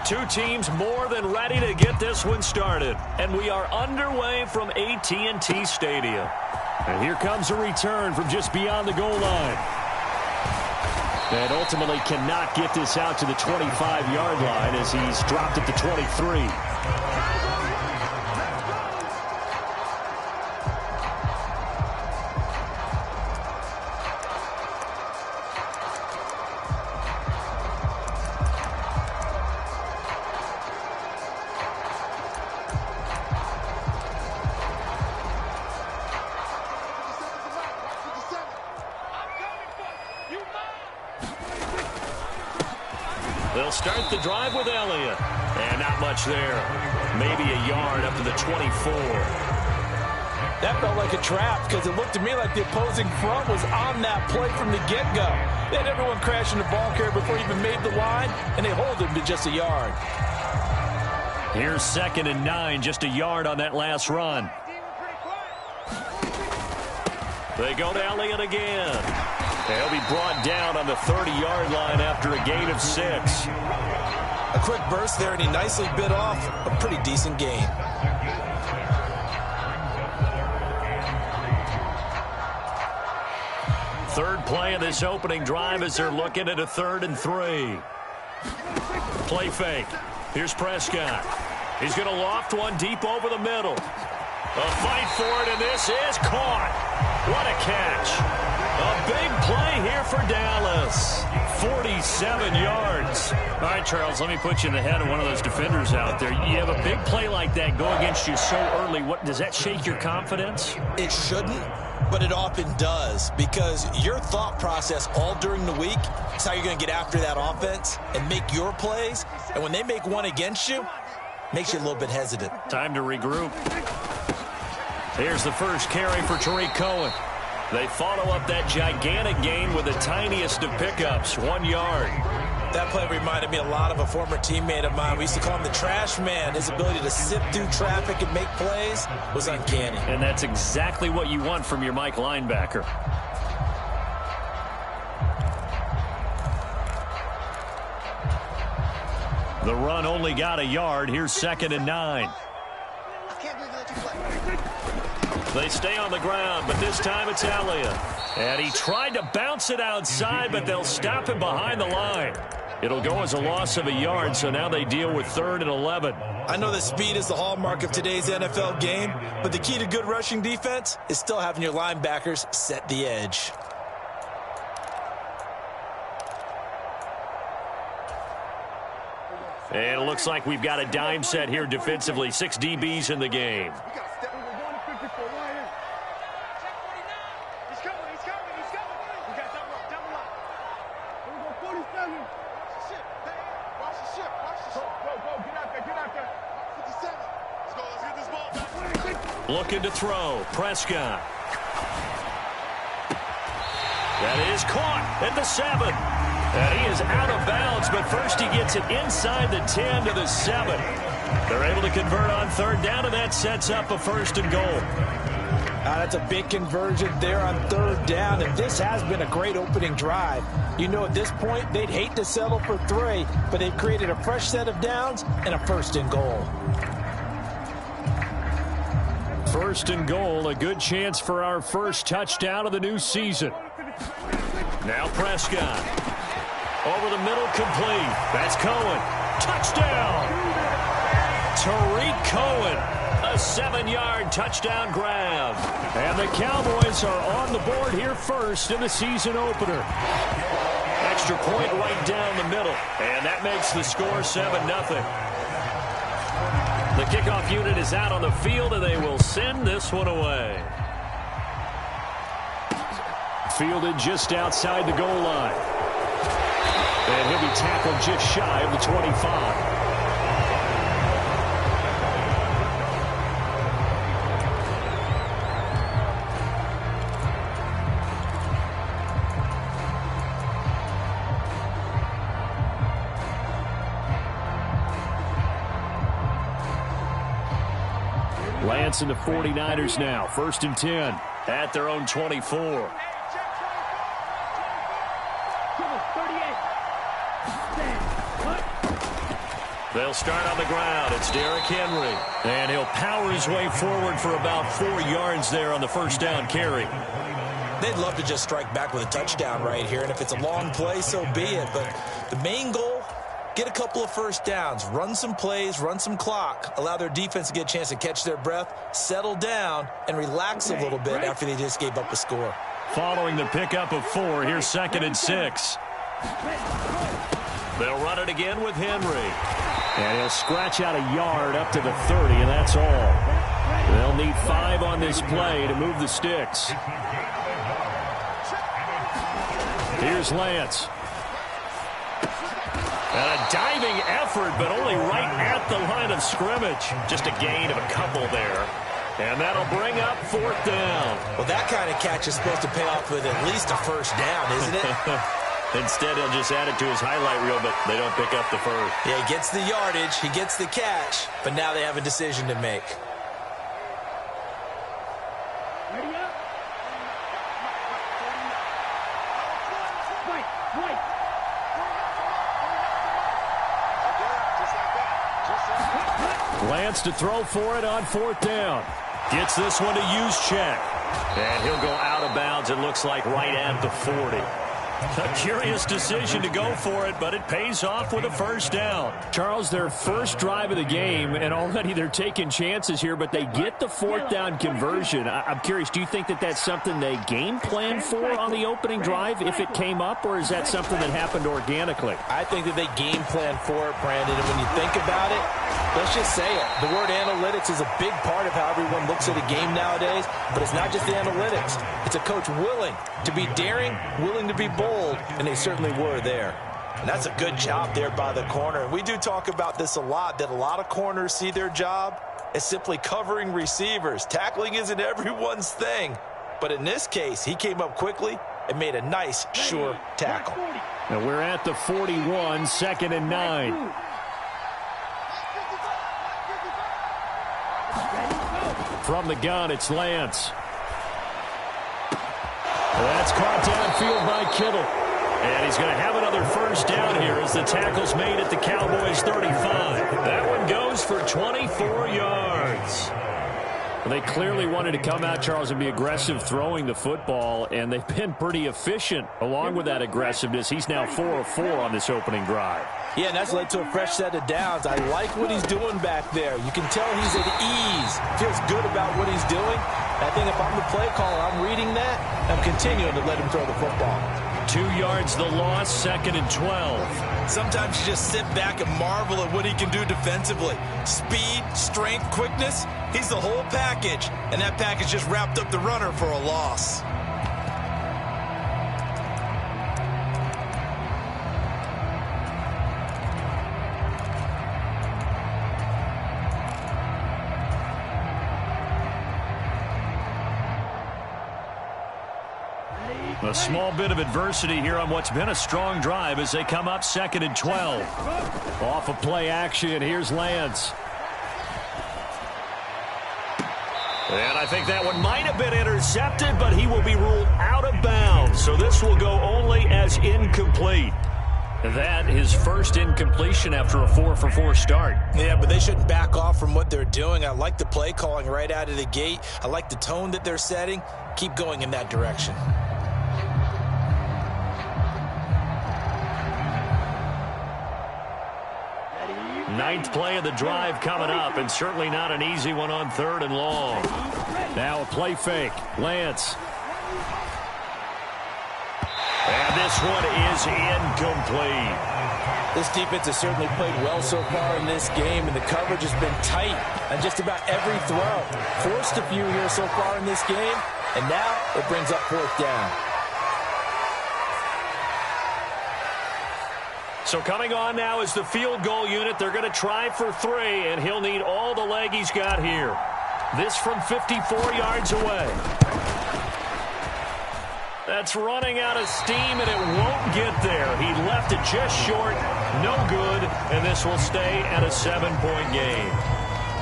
Two teams more than ready to get this one started. And we are underway from AT&T Stadium. And here comes a return from just beyond the goal line. And ultimately cannot get this out to the 25-yard line as he's dropped at the 23. They'll start the drive with Elliott. And not much there. Maybe a yard up to the 24. That felt like a trap because it looked to me like the opposing front was on that play from the get-go. They had everyone crashing the ball carrier before he even made the line, and they hold him to just a yard. Here's 2nd and 9, just a yard on that last run. They go to Elliott again. He'll be brought down on the 30-yard line after a gain of 6. A quick burst there, and he nicely bit off a pretty decent gain. Third play of this opening drive as they're looking at a 3rd and 3. Play fake. Here's Prescott. He's going to loft one deep over the middle. A fight for it, and this is caught. What a catch. A big play here for Dallas. 47 yards. All right, Charles, let me put you in the head of one of those defenders out there. You have a big play like that go against you so early. Does that shake your confidence? It shouldn't, but it often does, because your thought process all during the week is how you're going to get after that offense and make your plays. And when they make one against you, makes you a little bit hesitant. Time to regroup. Here's the first carry for Tariq Cohen. They follow up that gigantic gain with the tiniest of pickups, 1 yard. That play reminded me a lot of a former teammate of mine. We used to call him the trash man. His ability to sift through traffic and make plays was uncanny. And that's exactly what you want from your Mike linebacker. The run only got a yard. Here's 2nd and 9. They stay on the ground, but this time it's Elliott. And he tried to bounce it outside, but they'll stop him behind the line. It'll go as a loss of a yard, so now they deal with 3rd and 11. I know that speed is the hallmark of today's NFL game, but the key to good rushing defense is still having your linebackers set the edge. And it looks like we've got a dime set here defensively. 6 DBs in the game. Looking to throw. Prescott. That is caught at the 7. And he is out of bounds, but first he gets it inside the 10 to the 7. They're able to convert on 3rd down, and that sets up a 1st and goal. That's a big conversion there on 3rd down, and this has been a great opening drive. You know, at this point, they'd hate to settle for 3, but they've created a fresh set of downs and a 1st and goal. 1st and goal, a good chance for our first touchdown of the new season. Now Prescott. Over the middle, complete. That's Cohen. Touchdown! Tariq Cohen. A 7-yard touchdown grab. And the Cowboys are on the board here first in the season opener. Extra point right down the middle. And that makes the score 7-0. The kickoff unit is out on the field, and they will send this one away. Fielded just outside the goal line. And he'll be tackled just shy of the 25. Lance and the 49ers now. 1st and 10 at their own 24. They'll start on the ground. It's Derrick Henry. And he'll power his way forward for about 4 yards there on the first down carry. They'd love to just strike back with a touchdown right here, and if it's a long play, so be it. But the main goal, get a couple of first downs, run some plays, run some clock, allow their defense to get a chance to catch their breath, settle down, and relax a little bit after they just gave up a score. Following the pickup of 4, here's 2nd and 6. They'll run it again with Henry. And he'll scratch out a yard up to the 30, and that's all. They'll need 5 on this play to move the sticks. Here's Lance. And a diving effort, but only right at the line of scrimmage. Just a gain of a couple there. And that'll bring up 4th down. Well, that kind of catch is supposed to pay off with at least a first down, isn't it? Instead, he'll just add it to his highlight reel, but they don't pick up the first. Yeah, he gets the yardage, he gets the catch, but now they have a decision to make. Lance to throw for it on 4th down. Gets this one to Juszczyk. And he'll go out of bounds, it looks like, right at the 40. A curious decision to go for it, but it pays off with a first down. Charles, their first drive of the game, and already they're taking chances here, but they get the 4th down conversion. I'm curious, do you think that that's something they game plan for on the opening drive if it came up, or is that something that happened organically? I think that they game plan for it, Brandon, and when you think about it, let's just say it. The word analytics is a big part of how everyone looks at a game nowadays, but it's not just the analytics. It's a coach willing to be daring, willing to be bold, and they certainly were there. And that's a good job there by the corner. And we do talk about this a lot, that a lot of corners see their job as simply covering receivers. Tackling isn't everyone's thing. But in this case, he came up quickly and made a nice, sure tackle. Now we're at the 41, 2nd and 9. From the gun, it's Lance. That's caught downfield by Kittle. And he's going to have another first down here as the tackle's made at the Cowboys' 35. That one goes for 24 yards. They clearly wanted to come out, Charles, and be aggressive throwing the football, and they've been pretty efficient along with that aggressiveness. He's now 4 of 4 on this opening drive. Yeah, and that's led to a fresh set of downs. I like what he's doing back there. You can tell he's at ease. Feels good about what he's doing. I think if I'm the play caller, I'm reading that. I'm continuing to let him throw the football. 2 yards the loss, 2nd and 12. Sometimes you just sit back and marvel at what he can do defensively. Speed, strength, quickness, he's the whole package. And that package just wrapped up the runner for a loss. A small bit of adversity here on what's been a strong drive as they come up 2nd and 12. Off of play action, here's Lance. And I think that one might have been intercepted, but he will be ruled out of bounds. So this will go only as incomplete. That his first incompletion after a 4-for-4 start. Yeah, but they shouldn't back off from what they're doing. I like the play calling right out of the gate. I like the tone that they're setting. Keep going in that direction. Ninth play of the drive coming up, and certainly not an easy one on 3rd and long. Now a play fake. Lance. And this one is incomplete. This defense has certainly played well so far in this game, and the coverage has been tight on just about every throw. Forced a few here so far in this game, and now it brings up 4th down. So coming on now is the field goal unit. They're going to try for 3, and he'll need all the leg he's got here. This from 54 yards away. That's running out of steam, and it won't get there. He left it just short, no good, and this will stay at a 7-point game.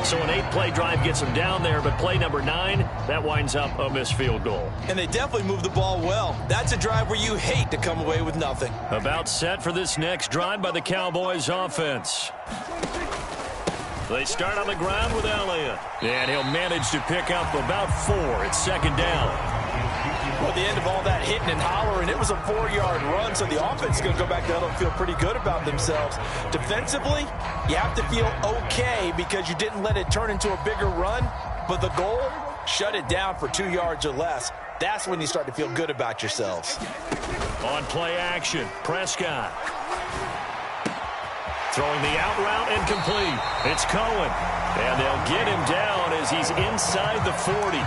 So an 8-play drive gets him down there, but play number 9, that winds up a missed field goal. And they definitely moved the ball well. That's a drive where you hate to come away with nothing. About set for this next drive by the Cowboys offense. They start on the ground with Elliott. And he'll manage to pick up about 4 at second down. Well, at the end of all that hitting and hollering, it was a 4-yard run, so the offense is going to go back there and feel pretty good about themselves. Defensively, you have to feel okay because you didn't let it turn into a bigger run, but the goal, shut it down for 2 yards or less. That's when you start to feel good about yourselves. On play action, Prescott. Throwing the out route incomplete. It's Cohen. And they'll get him down as he's inside the 40.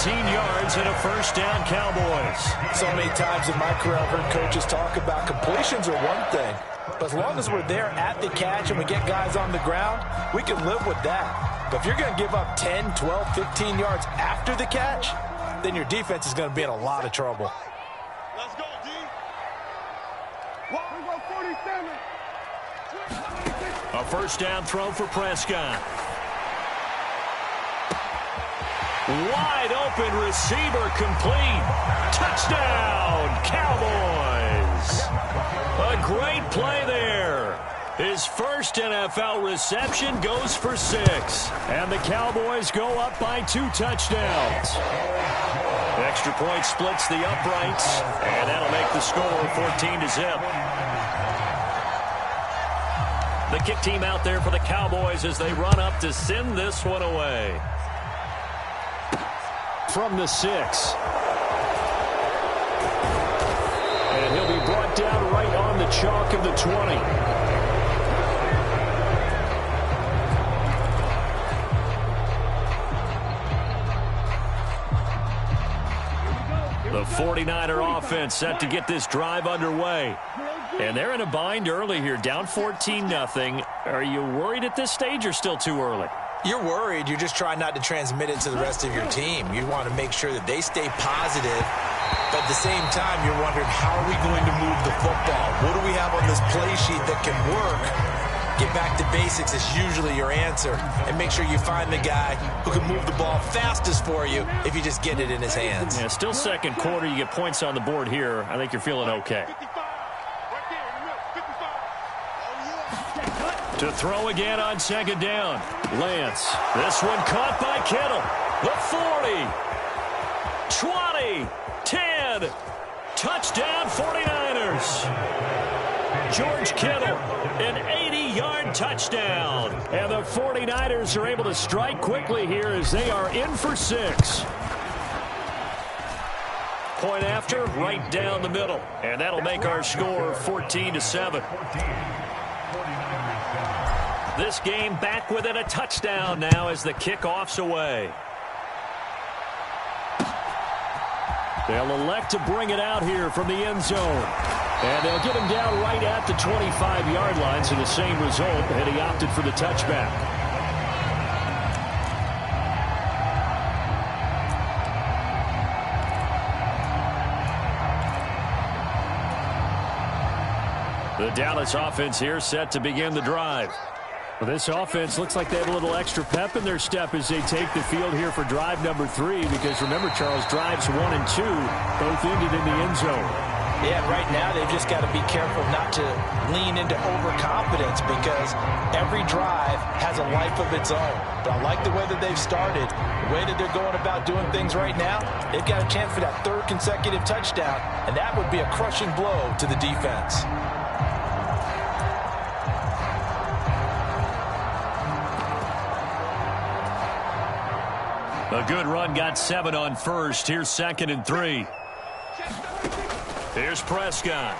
13 yards and a first down, Cowboys. So many times in my career I've heard coaches talk about completions are one thing. But as long as we're there at the catch and we get guys on the ground, we can live with that. But if you're going to give up 10, 12, 15 yards after the catch, then your defense is going to be in a lot of trouble. Let's go, D. We go 47. A first down throw for Prescott. Wide open receiver complete. Touchdown, Cowboys. A great play there. His first NFL reception goes for 6. And the Cowboys go up by 2 touchdowns. Extra point splits the uprights. And that'll make the score 14-0. The kick team out there for the Cowboys as they run up to send this one away. From the 6. And he'll be brought down right on the chalk of the 20. The 49er offense set to get this drive underway. And they're in a bind early here, down 14-0. Are you worried at this stage or still too early? You're worried. You're just trying not to transmit it to the rest of your team. You want to make sure that they stay positive. But at the same time, you're wondering, how are we going to move the football? What do we have on this play sheet that can work? Get back to basics is usually your answer. And make sure you find the guy who can move the ball fastest for you if you just get it in his hands. Yeah, still second quarter. You get points on the board here. I think you're feeling okay. To throw again on second down. Lance. This one caught by Kittle. The 40. 20. 10. Touchdown 49ers. George Kittle. An 80-yard touchdown. And the 49ers are able to strike quickly here as they are in for 6. Point after, right down the middle. And that'll make our score 14-7. This game back within a touchdown now as the kickoff's away. They'll elect to bring it out here from the end zone. And they'll get him down right at the 25-yard line, so the same result, and he opted for the touchback. The Dallas offense here set to begin the drive. Well, this offense looks like they have a little extra pep in their step as they take the field here for drive number 3, because remember, Charles, drives 1 and 2 both ended in the end zone. Yeah, right now they've just got to be careful not to lean into overconfidence, because every drive has a life of its own. But I like the way that they've started, the way that they're going about doing things right now. They've got a chance for that 3rd consecutive touchdown, and that would be a crushing blow to the defense. A good run got 7 on first. Here's 2nd and 3. Here's Prescott.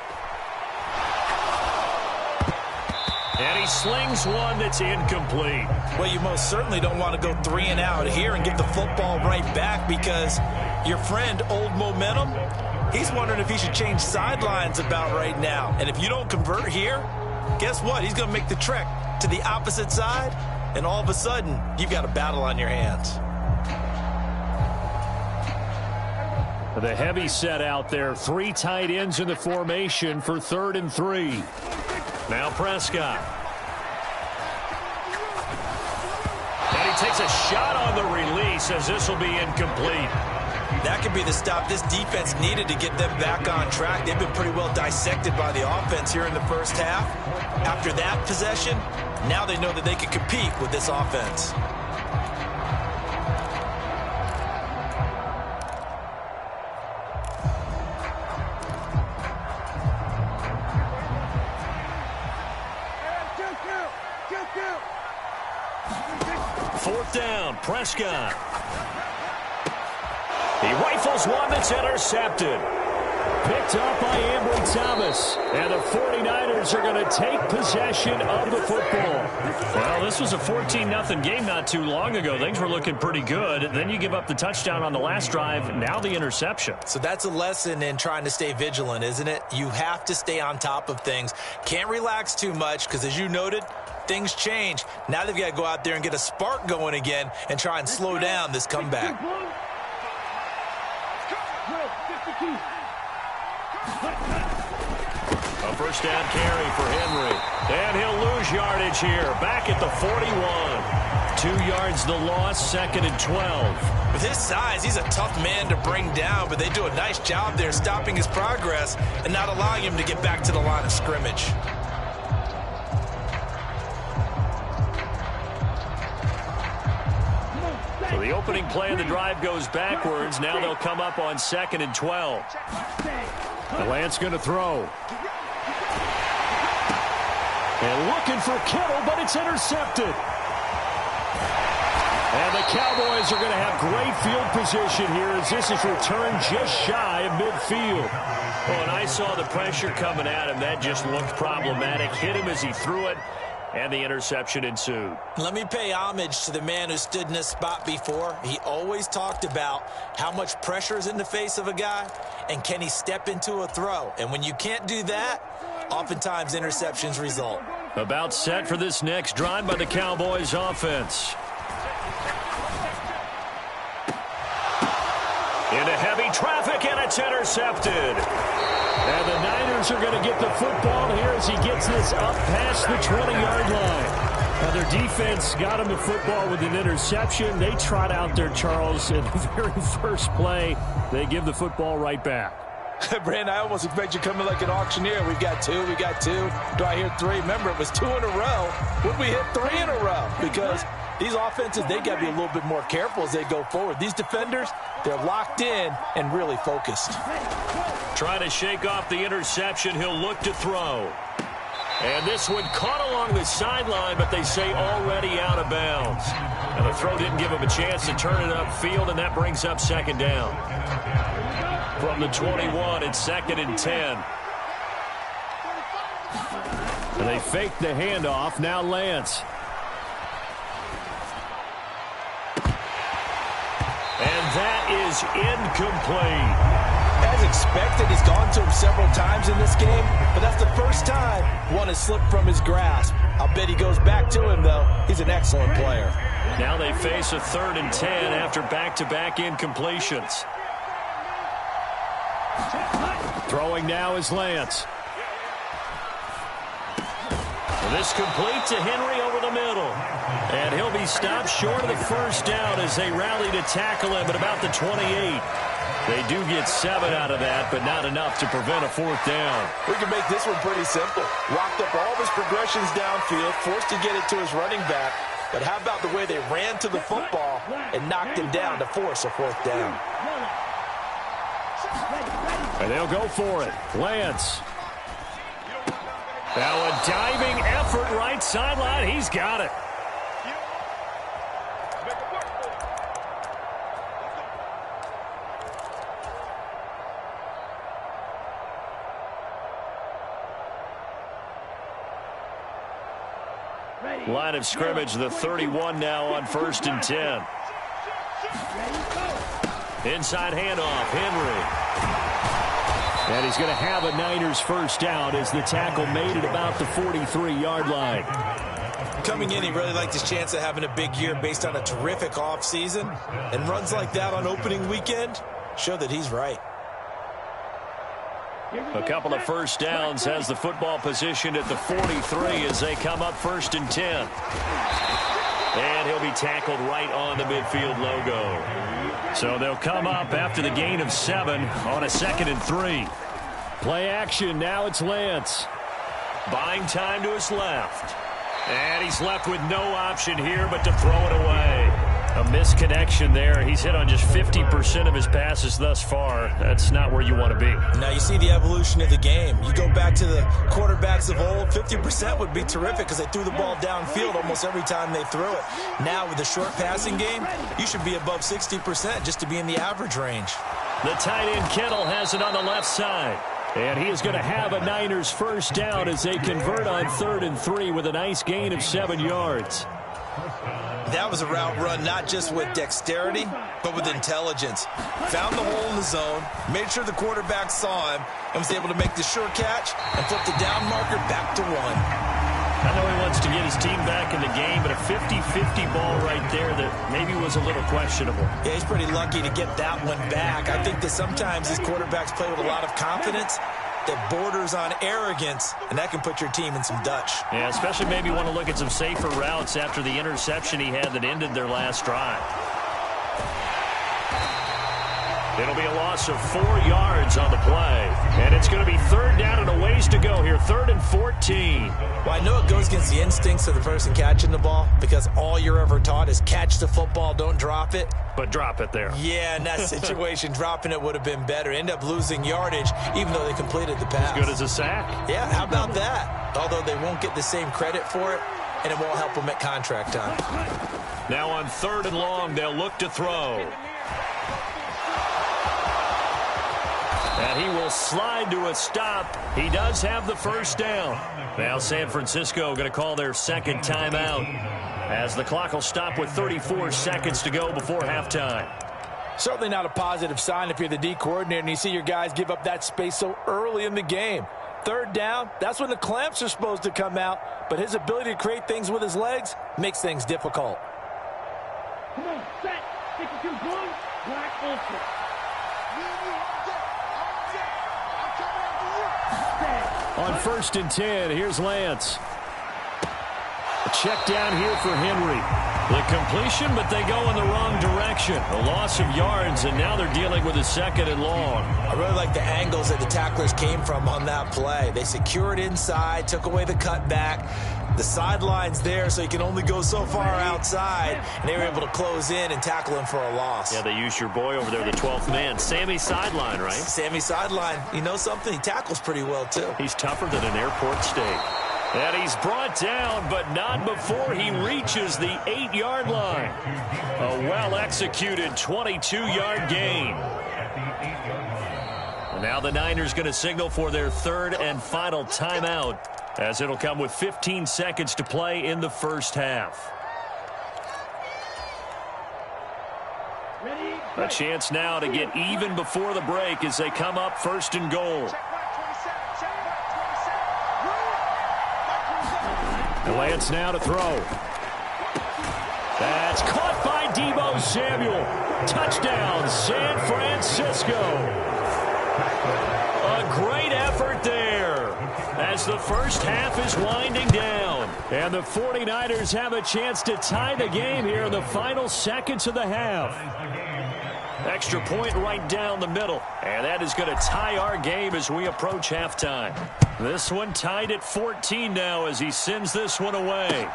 And he slings one that's incomplete. Well, you most certainly don't want to go 3 and out here and get the football right back, because your friend, Old Momentum, he's wondering if he should change sidelines about right now. And if you don't convert here, guess what? He's going to make the trek to the opposite side, and all of a sudden, you've got a battle on your hands. The heavy set out there. 3 tight ends in the formation for 3rd and 3. Now Prescott. And he takes a shot on the release as this will be incomplete. That could be the stop this defense needed to get them back on track. They've been pretty well dissected by the offense here in the first half. After that possession, now they know that they can compete with this offense. Fourth down, Prescott. He rifles one that's intercepted. Picked up by Ambry Thomas. And the 49ers are going to take possession of the football. Well, this was a 14-0 game not too long ago. Things were looking pretty good. Then you give up the touchdown on the last drive. Now the interception. So that's a lesson in trying to stay vigilant, isn't it? You have to stay on top of things. Can't relax too much because, as you noted, things change. Now they've got to go out there and get a spark going again and try and slow down this comeback. A first down carry for Henry. And he'll lose yardage here. Back at the 41. 2 yards the loss, 2nd and 12. With his size, he's a tough man to bring down, but they do a nice job there stopping his progress and not allowing him to get back to the line of scrimmage. So the opening play of the drive goes backwards. Now they'll come up on 2nd and 12. Lance going to throw. And looking for Kittle, but it's intercepted. And the Cowboys are going to have great field position here as this is returned just shy of midfield. Oh, and I saw the pressure coming at him. That just looked problematic. Hit him as he threw it. And the interception ensued. Let me pay homage to the man who stood in this spot before. He always talked about how much pressure is in the face of a guy and can he step into a throw. And when you can't do that, oftentimes interceptions result. About set for this next drive by the Cowboys offense. Into heavy traffic, and it's intercepted. And the Niners are going to get the football here as he gets this up past the 20-yard line. Now their defense got him the football with an interception. They trot out there, Charles, in the very first play. They give the football right back. Brandon, I almost expect you coming like an auctioneer. We've got two. Do I hear three? Remember, it was 2 in a row. Would we hit 3 in a row? Because these offenses, they got to be a little bit more careful as they go forward. These defenders, they're locked in and really focused. Trying to shake off the interception. He'll look to throw. And this one caught along the sideline, but they say already out of bounds. And the throw didn't give him a chance to turn it upfield, and that brings up 2nd down. From the 21, it's 2nd and 10. And they fake the handoff. Now Lance. And that is incomplete. As expected, he's gone to him several times in this game, but that's the first time one has slipped from his grasp. I'll bet he goes back to him, though. He's an excellent player. Now they face a 3rd and 10 after back-to-back incompletions. Throwing now is Lance. This complete to Henry over the middle. And he'll be stopped short of the first down as they rally to tackle him at about the 28. They do get 7 out of that, but not enough to prevent a 4th down. We can make this one pretty simple. Locked up all of his progressions downfield, forced to get it to his running back. But how about the way they ran to the football and knocked him down to force a 4th down? And they'll go for it. Lance. Now a diving effort right sideline. He's got it. Line of scrimmage, the 31 now on 1st and 10. Inside handoff, Henry. And he's going to have a Niners first down as the tackle made at about the 43-yard line. Coming in, he really liked his chance of having a big year based on a terrific offseason. And runs like that on opening weekend show that he's right. A couple of first downs, has the football positioned at the 43 as they come up 1st and 10. And he'll be tackled right on the midfield logo. So they'll come up after the gain of 7 on a 2nd and 3. Play action. Now it's Lance. Buying time to his left. And he's left with no option here but to throw it away. A misconnection there. He's hit on just 50% of his passes thus far. That's not where you want to be. Now you see the evolution of the game. You go back to the quarterbacks of old, 50% would be terrific because they threw the ball downfield almost every time they threw it. Now with the short passing game, you should be above 60% just to be in the average range. The tight end Kittle has it on the left side. And he is going to have a Niners first down as they convert on 3rd and 3 with a nice gain of 7 yards. That was a route run not just with dexterity, but with intelligence. Found the hole in the zone, made sure the quarterback saw him, and was able to make the sure catch and flip the down marker back to 1. I know he wants to get his team back in the game, but a 50-50 ball right there that maybe was a little questionable. Yeah, he's pretty lucky to get that one back. I think that sometimes these quarterbacks play with a lot of confidence that borders on arrogance, and that can put your team in some Dutch. Yeah, especially maybe want to look at some safer routes after the interception he had that ended their last drive. It'll be a loss of 4 yards on the play. And it's going to be 3rd down and a ways to go here. 3rd and 14. Well, I know it goes against the instincts of the person catching the ball because all you're ever taught is catch the football, don't drop it. But drop it there. Yeah, in that situation, dropping it would have been better. End up losing yardage even though they completed the pass. As good as a sack. Yeah, how about that? Although they won't get the same credit for it, and it won't help them at contract time. Now on 3rd and long, they'll look to throw. And he will slide to a stop. He does have the first down. Now San Francisco going to call their 2nd timeout as the clock will stop with 34 seconds to go before halftime. Certainly not a positive sign if you're the D coordinator and you see your guys give up that space so early in the game. 3rd down, that's when the clamps are supposed to come out, but his ability to create things with his legs makes things difficult. Come on, set. 52 blue, black ultra. On 1st and 10, here's Lance. A check down here for Henry. The completion, but they go in the wrong direction. A loss of yards, and now they're dealing with a 2nd and long. I really like the angles that the tacklers came from on that play. They secured inside, took away the cutback. The sideline's there, so he can only go so far outside, and they were able to close in and tackle him for a loss. Yeah, they used your boy over there, the 12th man. Sammy Sideline, right? Sammy Sideline. You know something? He tackles pretty well, too. He's tougher than an airport steak. And he's brought down, but not before he reaches the 8-yard line. A well-executed 22-yard gain. And now the Niners going to signal for their 3rd and final timeout, as it'll come with 15 seconds to play in the first half. A chance now to get even before the break as they come up 1st and goal. Lance now to throw. That's caught by Deebo Samuel. Touchdown, San Francisco. A great effort there as the first half is winding down. And the 49ers have a chance to tie the game here in the final seconds of the half. Extra point right down the middle. And that is going to tie our game as we approach halftime. This one tied at 14 now as he sends this one away.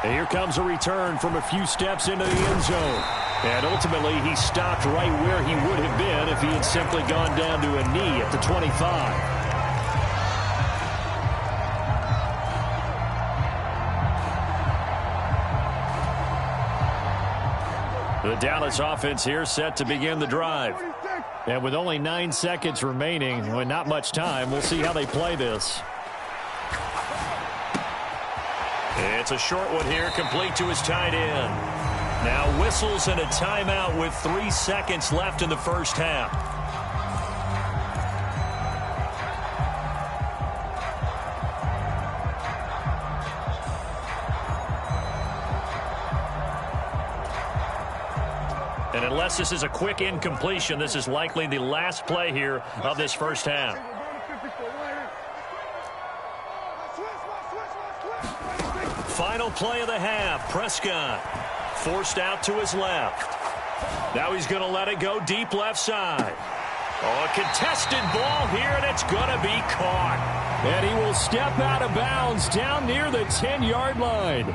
And here comes a return from a few steps into the end zone. And ultimately, he stopped right where he would have been if he had simply gone down to a knee at the 25. The Dallas offense here set to begin the drive. And with only 9 seconds remaining, with not much time, we'll see how they play this. It's a short one here, complete to his tight end. Now whistles and a timeout with 3 seconds left in the first half. And unless this is a quick incompletion, this is likely the last play here of this first half. Final play of the half. Prescott forced out to his left. Now he's going to let it go deep left side. Oh, a contested ball here, and it's going to be caught. And he will step out of bounds down near the 10-yard line.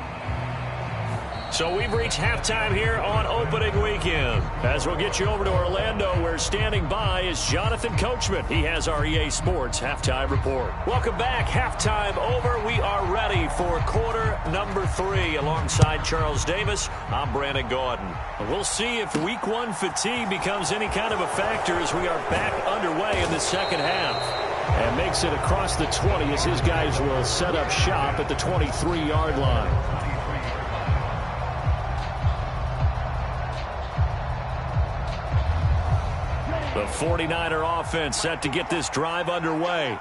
So we've reached halftime here on opening weekend. As we'll get you over to Orlando, where standing by is Jonathan Coachman. He has our EA Sports Halftime Report. Welcome back. Halftime over. We are ready for quarter number 3. Alongside Charles Davis, I'm Brandon Gaudin. We'll see if week 1 fatigue becomes any kind of a factor as we are back underway in the second half. And makes it across the 20 as his guys will set up shop at the 23-yard line. The 49er offense set to get this drive underway.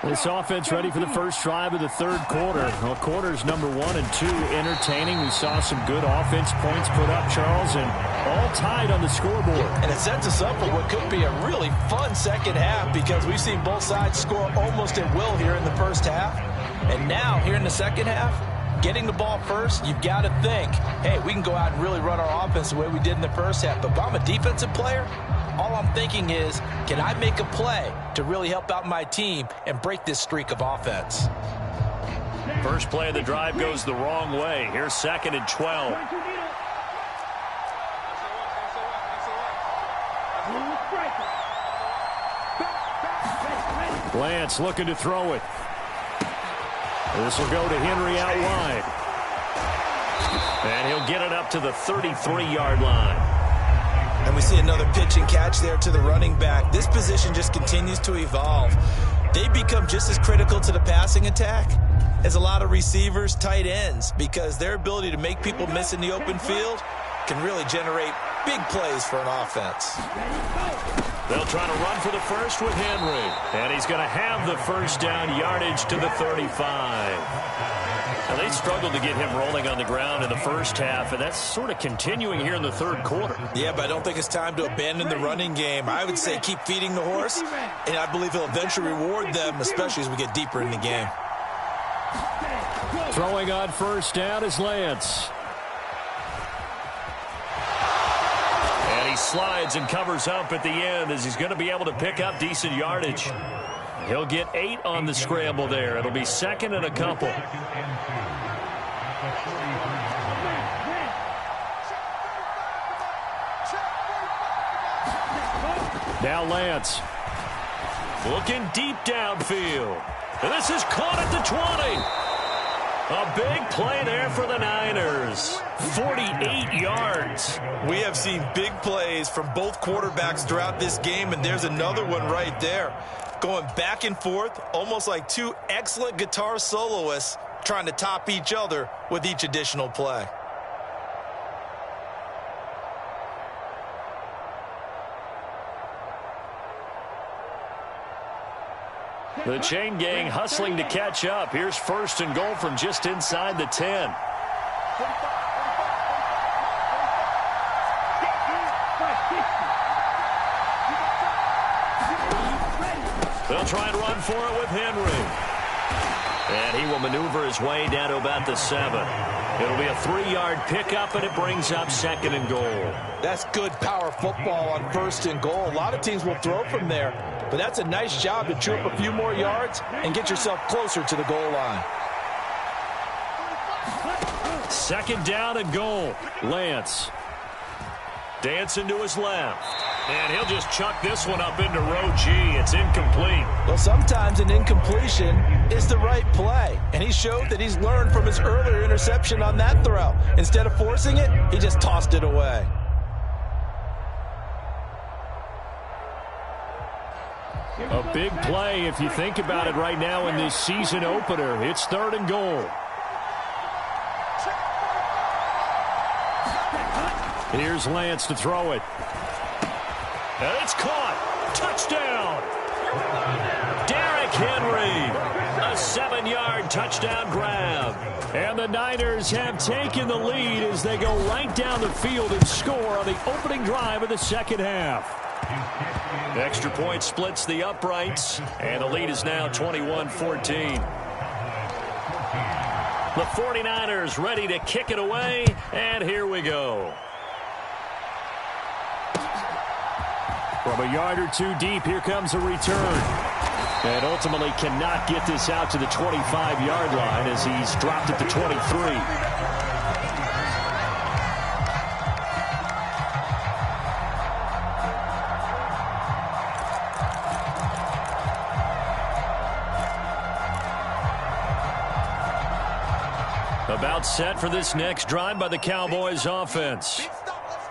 This offense ready for the first drive of the third quarter. Well, quarters number 1 and 2 entertaining. We saw some good offense points put up, Charles, and all tied on the scoreboard. And it sets us up for what could be a really fun second half because we've seen both sides score almost at will here in the first half. And now, here in the second half, getting the ball first, you've got to think, hey, we can go out and really run our offense the way we did in the first half. But if I'm a defensive player, all I'm thinking is, can I make a play to really help out my team and break this streak of offense? First play of the drive goes the wrong way. Here's 2nd and 12. Lance looking to throw it. This will go to Henry out wide. And he'll get it up to the 33-yard line. And we see another pitch and catch there to the running back. This position just continues to evolve. They become just as critical to the passing attack as a lot of receivers, tight ends, because their ability to make people miss in the open field can really generate big plays for an offense. They'll try to run for the first with Henry. And he's going to have the first down, yardage to the 35. Now, they struggled to get him rolling on the ground in the first half, and that's sort of continuing here in the third quarter. Yeah, but I don't think it's time to abandon the running game. I would say keep feeding the horse, and I believe he'll eventually reward them, especially as we get deeper in the game. Throwing on first down is Lance. And he slides and covers up at the end as he's going to be able to pick up decent yardage. He'll get 8 on the scramble there. It'll be 2nd and a couple. Now Lance. Looking deep downfield. And this is caught at the 20. A big play there for the Niners. 48 yards. We have seen big plays from both quarterbacks throughout this game, and there's another one right there. Going back and forth, almost like two excellent guitar soloists trying to top each other with each additional play. The chain gang hustling to catch up. Here's 1st and goal from just inside the 10. They'll try and run for it with Henry. And he will maneuver his way down to about the 7. It'll be a 3-yard pickup, and it brings up 2nd and goal. That's good power football on 1st and goal. A lot of teams will throw from there, but that's a nice job to chew up a few more yards and get yourself closer to the goal line. 2nd down and goal. Lance. Dancing to his left. And he'll just chuck this one up into row G. It's incomplete. Well, sometimes an incompletion is the right play. And he showed that he's learned from his earlier interception on that throw. Instead of forcing it, he just tossed it away. A big play if you think about it right now in this season opener. It's 3rd and goal. Here's Lance to throw it. And it's caught. Touchdown. Derrick Henry. A 7-yard touchdown grab. And the Niners have taken the lead as they go right down the field and score on the opening drive of the second half. Extra point splits the uprights, and the lead is now 21-14. The 49ers ready to kick it away, and here we go. From a yard or two deep, here comes a return. And ultimately cannot get this out to the 25-yard line as he's dropped at the 23. About set for this next drive by the Cowboys offense.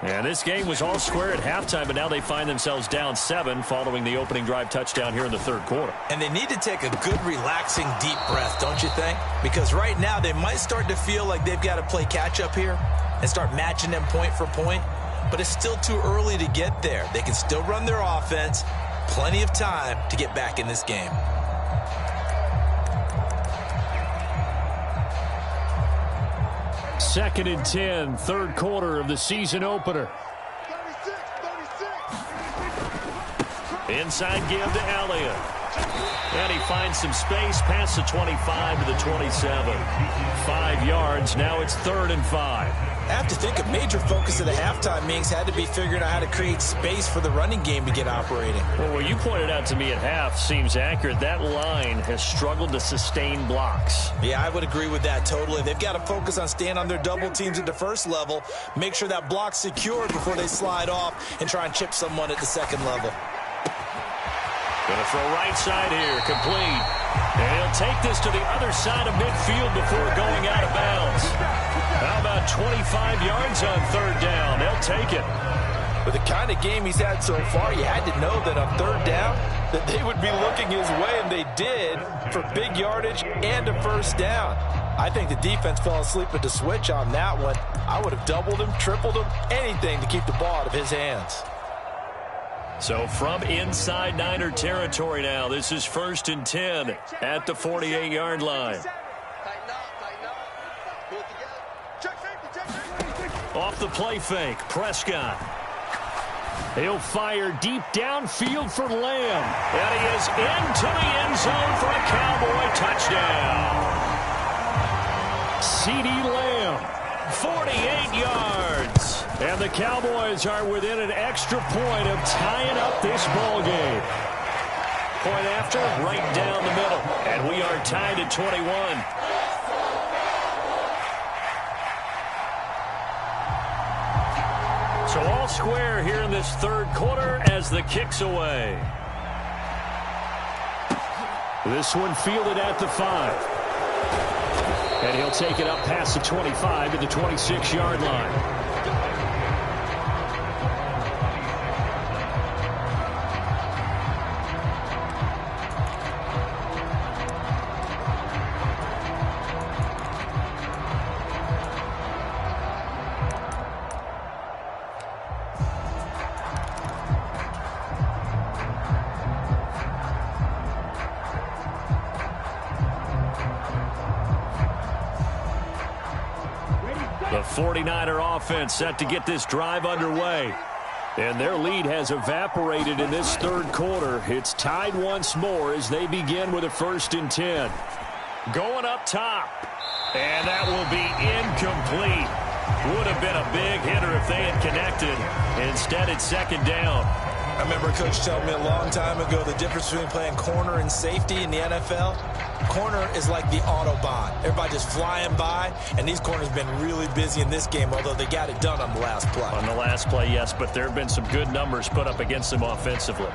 And this game was all square at halftime, but now they find themselves down 7 following the opening drive touchdown here in the third quarter. And they need to take a good, relaxing, deep breath, don't you think? Because right now they might start to feel like they've got to play catch-up here and start matching them point for point. But it's still too early to get there. They can still run their offense. Plenty of time to get back in this game. Second and 10, third quarter of the season opener. Inside give to Elliott. And he finds some space past the 25 to the 27. 5 yards. Now it's 3rd and 5. I have to think a major focus of the halftime meetings had to be figuring out how to create space for the running game to get operating. Well, what you pointed out to me at half seems accurate. That line has struggled to sustain blocks. Yeah, I would agree with that totally. They've got to focus on staying on their double teams at the first level, make sure that block's secured before they slide off and try and chip someone at the second level. Going to throw right side here, complete. And he'll take this to the other side of midfield before going out of bounds. How about 25 yards on 3rd down? They'll take it. With the kind of game he's had so far, you had to know that on 3rd down that they would be looking his way, and they did, for big yardage and a 1st down. I think the defense fell asleep at the switch on that one. I would have doubled him, tripled him, anything to keep the ball out of his hands. So from inside Niner territory now, this is 1st and 10 at the 48-yard line. Off the play fake, Prescott. He'll fire deep downfield for Lamb. And he is into the end zone for a Cowboy touchdown. CeeDee Lamb, 48 yards. And the Cowboys are within an extra point of tying up this ball game. Point after, right down the middle. And we are tied at 21. So all square here in this third quarter as the kick's away. This one fielded at the 5. And he'll take it up past the 25 to the 26-yard line. The 49er offense set to get this drive underway. And their lead has evaporated in this third quarter. It's tied once more as they begin with a 1st and 10. Going up top. And that will be incomplete. Would have been a big hitter if they had connected. Instead, it's 2nd down. I remember Coach telling me a long time ago the difference between playing corner and safety in the NFL. Corner is like the Autobahn. Everybody just flying by, and these corners have been really busy in this game, although they got it done on the last play. On the last play, yes, but there have been some good numbers put up against them offensively.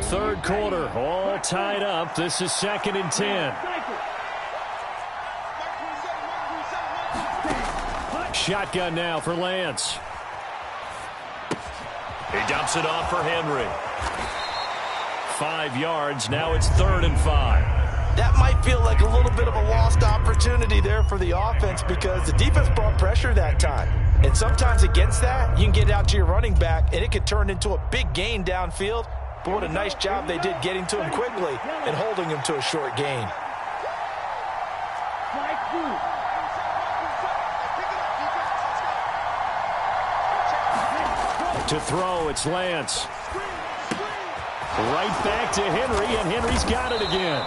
Third quarter, all tied up. This is 2nd and 10. Shotgun now for Lance. He dumps it off for Henry. 5 yards. Now it's 3rd and 5. That might feel like a little bit of a lost opportunity there for the offense because the defense brought pressure that time. And sometimes against that, you can get out to your running back, and it could turn into a big gain downfield. But what a nice job they did getting to him quickly and holding him to a short gain. To throw, it's Lance. Right back to Henry, and Henry's got it again.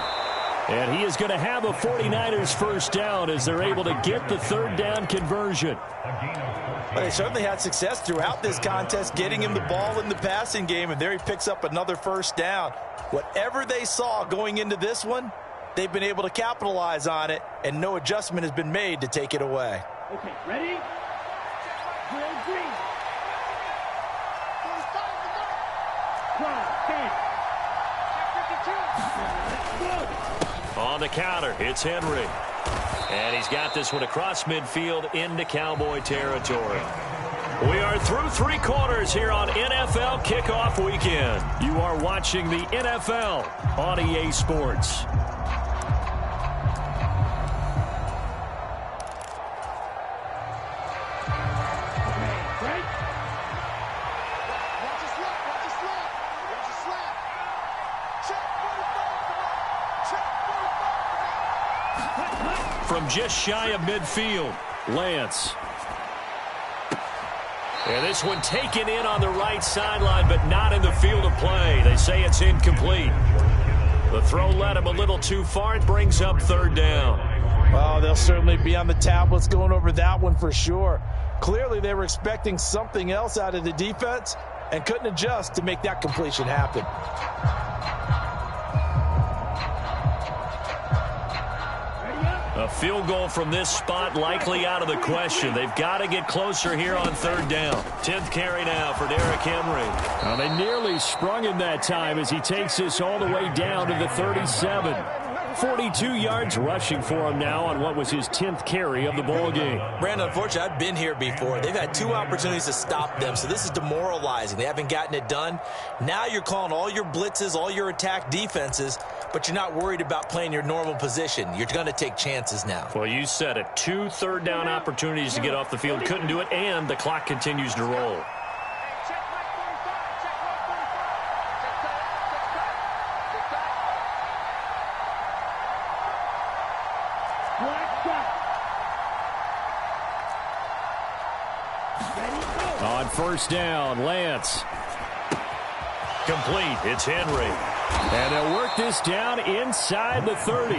And he is going to have a 49ers first down as they're able to get the third down conversion. Well, they certainly had success throughout this contest, getting him the ball in the passing game, and there he picks up another first down. Whatever they saw going into this one, they've been able to capitalize on it, and no adjustment has been made to take it away. Okay, ready? Drill green. On the counter, it's Henry. And he's got this one across midfield into Cowboy territory. We are through 3 quarters here on NFL Kickoff Weekend. You are watching the NFL on EA Sports. From just shy of midfield, Lance. And this one taken in on the right sideline, but not in the field of play. They say it's incomplete. The throw led him a little too far. It brings up third down. Well, they'll certainly be on the tablets going over that one for sure. Clearly, they were expecting something else out of the defense and couldn't adjust to make that completion happen. A field goal from this spot likely out of the question. They've got to get closer here on third down. 10th carry now for Derrick Henry. Well, they nearly sprung him that time as he takes this all the way down to the 37. 42 yards rushing for him now on what was his 10th carry of the ball game. Brandon, unfortunately, I've been here before. They've had 2 opportunities to stop them, so this is demoralizing. They haven't gotten it done. Now you're calling all your blitzes, all your attack defenses, but you're not worried about playing your normal position. You're going to take chances now. Well, you said it. 2 third down opportunities to get off the field. Couldn't do it, and the clock continues to roll. On first down, Lance. Complete. It's Henry. And they'll work this down inside the 30.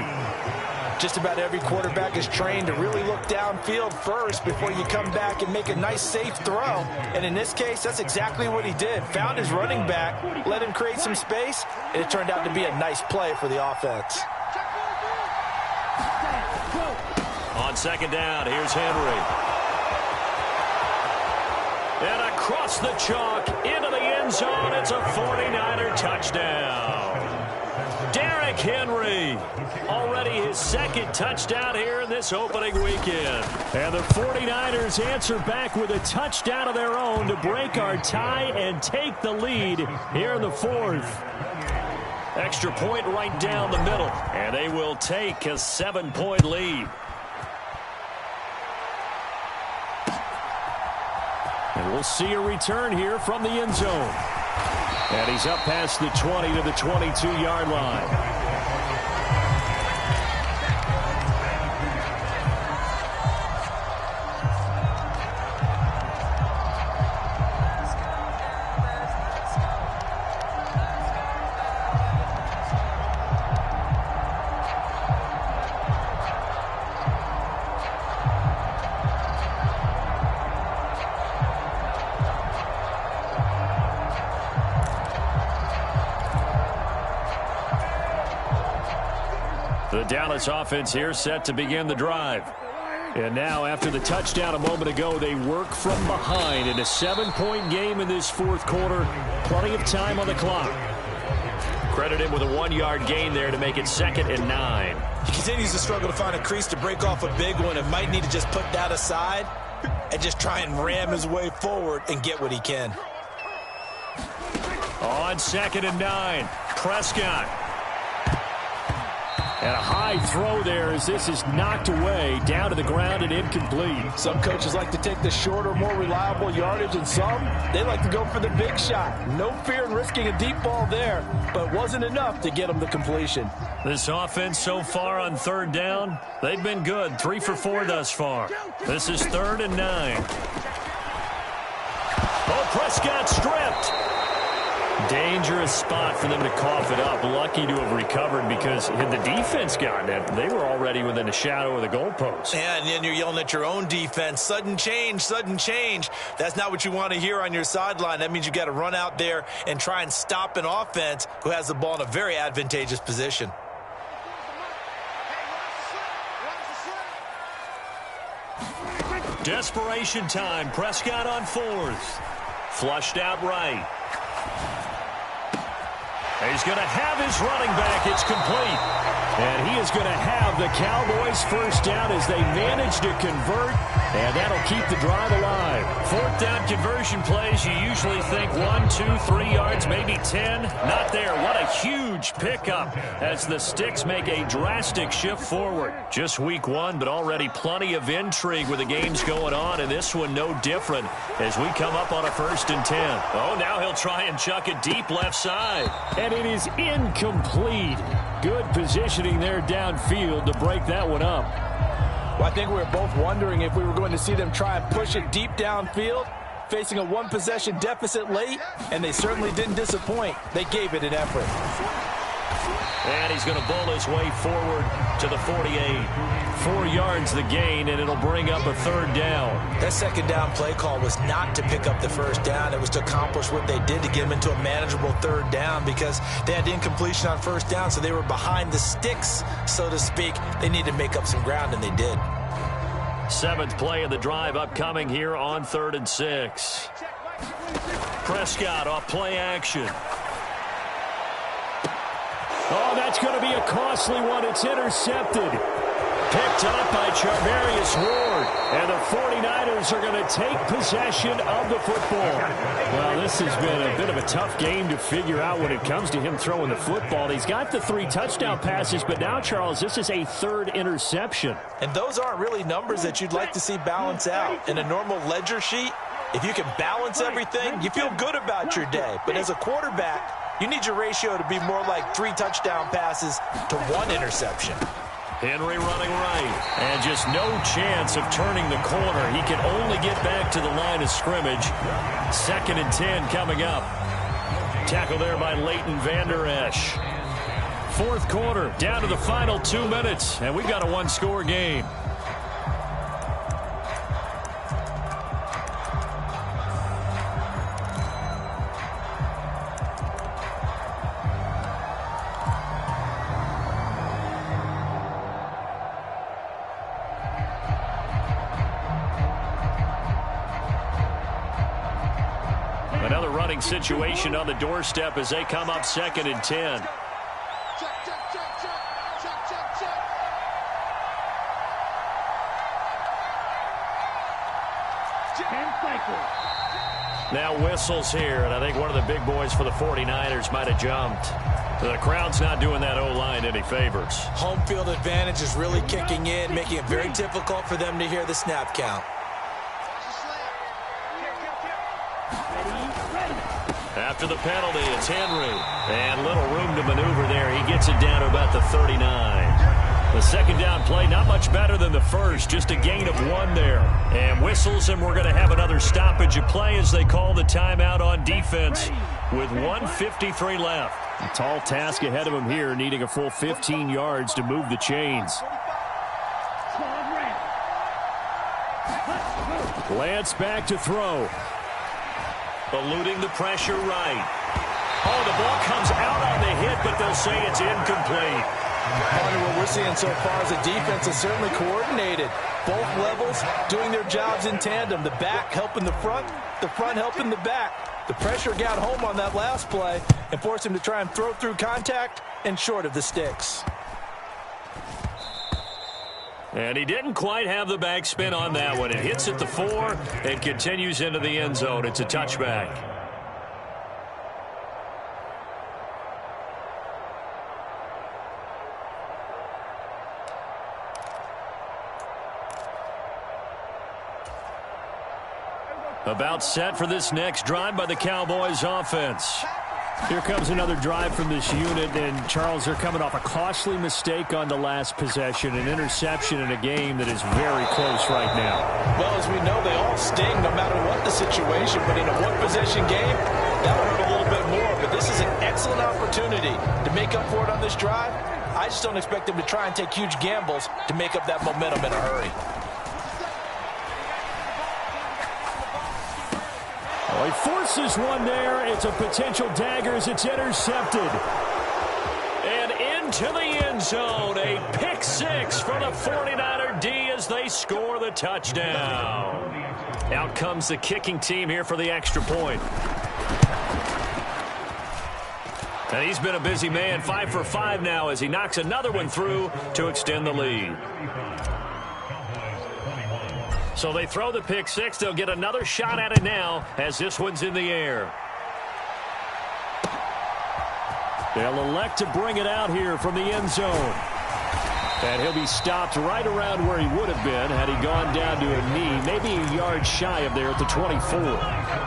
Just about every quarterback is trained to really look downfield first before you come back and make a nice, safe throw. And in this case, that's exactly what he did. Found his running back, let him create some space, and it turned out to be a nice play for the offense. On second down, here's Henry. And across the chalk, into the end zone, it's a 49er touchdown. Derrick Henry, already his 2nd touchdown here in this opening weekend. And the 49ers answer back with a touchdown of their own to break our tie and take the lead here in the 4th. Extra point right down the middle, and they will take a 7-point lead. And we'll see a return here from the end zone. And he's up past the 20 to the 22-yard line. The Dallas offense here set to begin the drive. And now after the touchdown a moment ago, they work from behind in a 7-point game in this 4th quarter. Plenty of time on the clock. Credit him with a 1-yard gain there to make it 2nd and 9. He continues to struggle to find a crease to break off a big one and might need to just put that aside and just try and ram his way forward and get what he can. On 2nd and 9, Prescott. And a high throw there as this is knocked away, down to the ground and incomplete. Some coaches like to take the shorter, more reliable yardage, and some, they like to go for the big shot. No fear in risking a deep ball there, but wasn't enough to get them the completion. This offense so far on 3rd down, they've been good. 3 for 4 thus far. This is 3rd and 9. Oh, Prescott stripped. Dangerous spot for them to cough it up. Lucky to have recovered because had the defense gotten it, they were already within the shadow of the goalpost. Yeah, and then you're yelling at your own defense. Sudden change, sudden change. That's not what you want to hear on your sideline. That means you've got to run out there and try and stop an offense who has the ball in a very advantageous position. Desperation time. Prescott on fourth. Flushed out right. He's going to have his running back. It's complete. And he is going to have the Cowboys first down as they manage to convert. And that'll keep the drive alive. Fourth down conversion plays, you usually think 1, 2, 3 yards, maybe 10. Not there. What a huge pickup as the Sticks make a drastic shift forward. Just week 1, but already plenty of intrigue with the games going on. And this one no different as we come up on a 1st and 10. Oh, now he'll try and chuck it deep left side. And it is incomplete. Good positioning there downfield to break that one up. Well, I think we were both wondering if we were going to see them try and push it deep downfield, facing a one-possession deficit late, and they certainly didn't disappoint. They gave it an effort. And he's going to bowl his way forward to the 48. 4 yards the gain, and it'll bring up a 3rd down. That 2nd down play call was not to pick up the 1st down. It was to accomplish what they did to get them into a manageable 3rd down because they had incompletion on 1st down, so they were behind the sticks, so to speak. They needed to make up some ground, and they did. 7th play of the drive upcoming here on 3rd and 6. Prescott off play action. Oh, that's going to be a costly one. It's intercepted. Picked up by Charvarius Ward. And the 49ers are going to take possession of the football. Well, this has been a bit of a tough game to figure out when it comes to him throwing the football. He's got the 3 touchdown passes, but now, Charles, this is a 3rd interception. And those aren't really numbers that you'd like to see balance out. In a normal ledger sheet, if you can balance everything, you feel good about your day. But as a quarterback, you need your ratio to be more like 3 touchdown passes to 1 interception. Henry running right. And just no chance of turning the corner. He can only get back to the line of scrimmage. 2nd and 10 coming up. Tackle there by Leighton Vander Esch. 4th quarter, down to the final 2 minutes. And we've got a 1-score game. Another running situation on the doorstep as they come up 2nd and 10. Now whistles here, and I think one of the big boys for the 49ers might have jumped. The crowd's not doing that O-line any favors. Home field advantage is really kicking in, making it very difficult for them to hear the snap count. After the penalty, it's Henry. And little room to maneuver there. He gets it down to about the 39. The 2nd down play, not much better than the 1st. Just a gain of 1 there. And whistles, and we're going to have another stoppage of play as they call the timeout on defense with 1:53 left. A tall task ahead of him here, needing a full 15 yards to move the chains. Lance back to throw. Eluding the pressure right. Oh, the ball comes out on the hit, but they'll say it's incomplete. What we're seeing so far is the defense is certainly coordinated. Both levels doing their jobs in tandem. The back helping the front helping the back. The pressure got home on that last play and forced him to try and throw through contact and short of the sticks. And he didn't quite have the backspin on that one. It hits at the 4 and continues into the end zone. It's a touchback. About set for this next drive by the Cowboys offense. Here comes another drive from this unit, and Charles, they're coming off a costly mistake on the last possession, an interception in a game that is very close right now. Well, as we know, they all sting no matter what the situation, but in a one-possession game, that'll hurt a little bit more. But this this is an excellent opportunity to make up for it on this drive. I just don't expect them to try and take huge gambles to make up that momentum in a hurry. Well, he forces one there. It's a potential dagger as it's intercepted. And into the end zone. A pick six for the 49er D as they score the touchdown. Out comes the kicking team here for the extra point. And he's been a busy man, 5 for 5 now as he knocks another one through to extend the lead. So they throw the pick six. They'll get another shot at it now as this one's in the air. They'll elect to bring it out here from the end zone. And he'll be stopped right around where he would have been had he gone down to a knee, maybe a yard shy of there at the 24.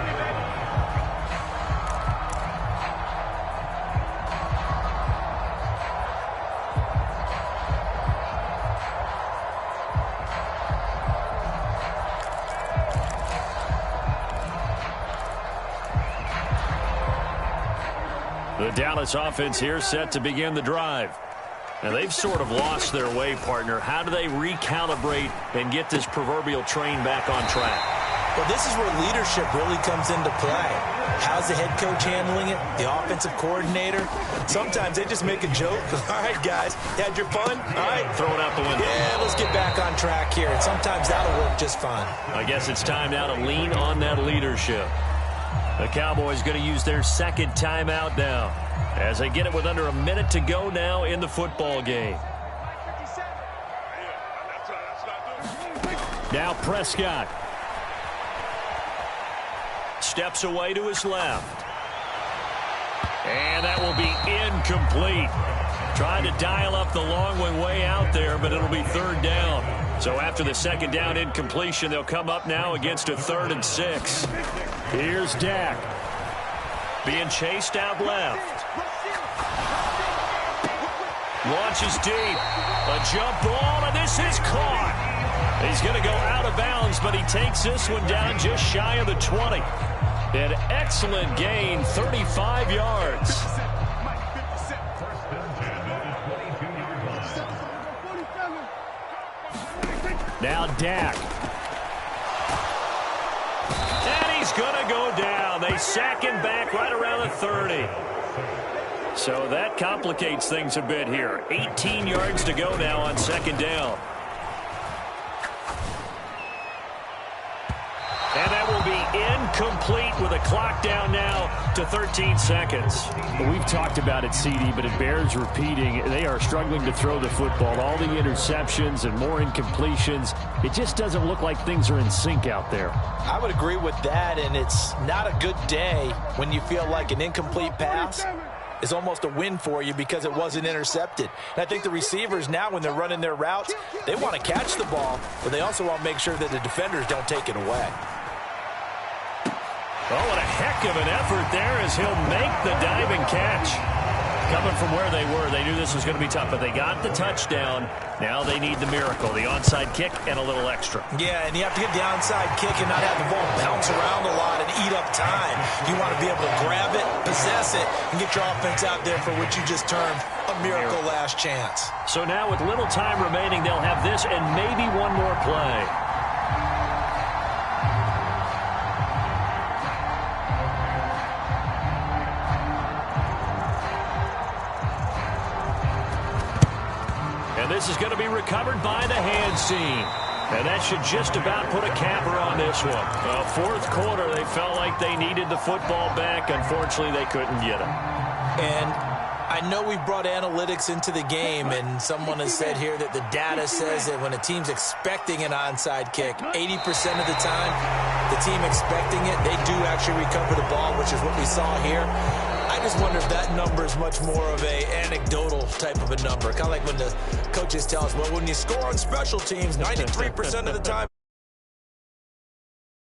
The Dallas offense here set to begin the drive. And they've sort of lost their way, partner. How do they recalibrate and get this proverbial train back on track? Well, this is where leadership really comes into play. How's the head coach handling it? The offensive coordinator? Sometimes they just make a joke. All right, guys, you had your fun? All right. Throw it out the window. Yeah, let's get back on track here. And sometimes that'll work just fine. I guess it's time now to lean on that leadership. The Cowboys going to use their second timeout now as they get it with under a minute to go now in the football game. Now Prescott. Steps away to his left. And that will be incomplete. Trying to dial up the long one way out there, but it'll be third down. So after the second down incompletion, they'll come up now against a 3rd and 6. Here's Dak. Being chased out left. Launches deep. A jump ball, and this is caught. He's going to go out of bounds, but he takes this one down just shy of the 20. An excellent gain, 35 yards. Now Dak. And he's going to go down. They sack him back right around the 30. So that complicates things a bit here. 18 yards to go now on second down. And that will be incomplete with a clock down now to 13 seconds. Well, we've talked about it, CD, but it bears repeating. They are struggling to throw the football. All the interceptions and more incompletions. It just doesn't look like things are in sync out there. I would agree with that, and it's not a good day when you feel like an incomplete pass is almost a win for you because it wasn't intercepted. And I think the receivers now, when they're running their routes, they want to catch the ball, but they also want to make sure that the defenders don't take it away. Oh, what a heck of an effort there as he'll make the diving catch. Coming from where they were, they knew this was going to be tough, but they got the touchdown. Now they need the miracle, the onside kick and a little extra. Yeah, and you have to get the onside kick and not have the ball bounce around a lot and eat up time. You want to be able to grab it, possess it, and get your offense out there for what you just termed a miracle last chance. So now with little time remaining, they'll have this and maybe one more play. This is going to be recovered by the hands team. And that should just about put a capper on this one. Fourth quarter, they felt like they needed the football back. Unfortunately, they couldn't get it. And I know we brought analytics into the game, and someone has said here that the data says that when a team's expecting an onside kick, 80% of the time, the team expecting it, they do actually recover the ball, which is what we saw here. I just wonder if that number is much more of a anecdotal type of a number. Kind of like when the coaches tell us, well, when you score on special teams, 93% of the time.